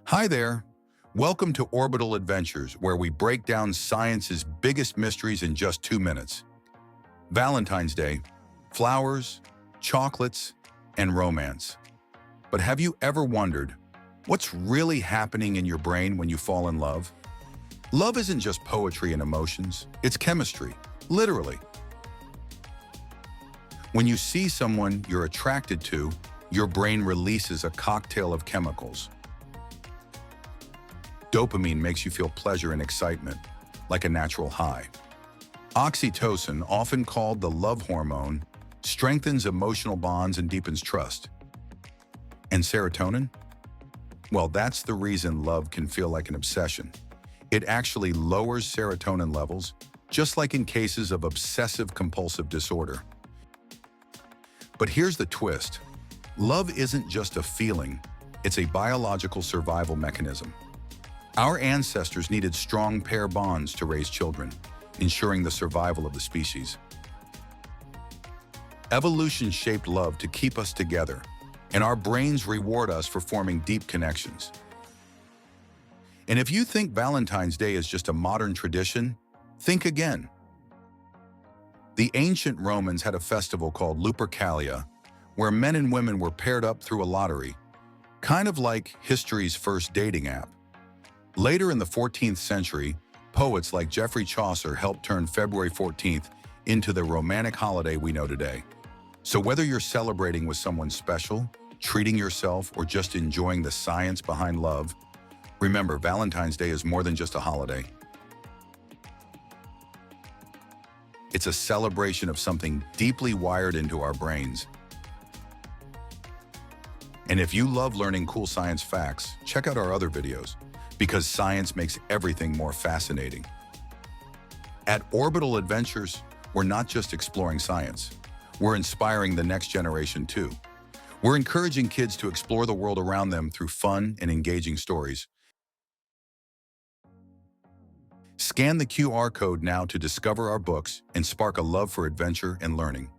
Hi there. Welcome to Orbital Adventures, where we break down science's biggest mysteries in just 2 minutes. Valentine's Day, flowers, chocolates, and romance. But have you ever wondered what's really happening in your brain when you fall in love? Love isn't just poetry and emotions, it's chemistry, literally. When you see someone you're attracted to, your brain releases a cocktail of chemicals. Dopamine makes you feel pleasure and excitement, like a natural high. Oxytocin, often called the love hormone, strengthens emotional bonds and deepens trust. And serotonin? Well, that's the reason love can feel like an obsession. It actually lowers serotonin levels, just like in cases of obsessive-compulsive disorder. But here's the twist. Love isn't just a feeling, it's a biological survival mechanism. Our ancestors needed strong pair bonds to raise children, ensuring the survival of the species. Evolution shaped love to keep us together, and our brains reward us for forming deep connections. And if you think Valentine's Day is just a modern tradition, think again. The ancient Romans had a festival called Lupercalia, where men and women were paired up through a lottery, kind of like history's first dating app. Later in the 14th century, poets like Geoffrey Chaucer helped turn February 14th into the romantic holiday we know today. So whether you're celebrating with someone special, treating yourself, or just enjoying the science behind love, remember, Valentine's Day is more than just a holiday. It's a celebration of something deeply wired into our brains. And if you love learning cool science facts, check out our other videos, because science makes everything more fascinating. At Orbital Adventures, we're not just exploring science. We're inspiring the next generation too. We're encouraging kids to explore the world around them through fun and engaging stories. Scan the QR code now to discover our books and spark a love for adventure and learning.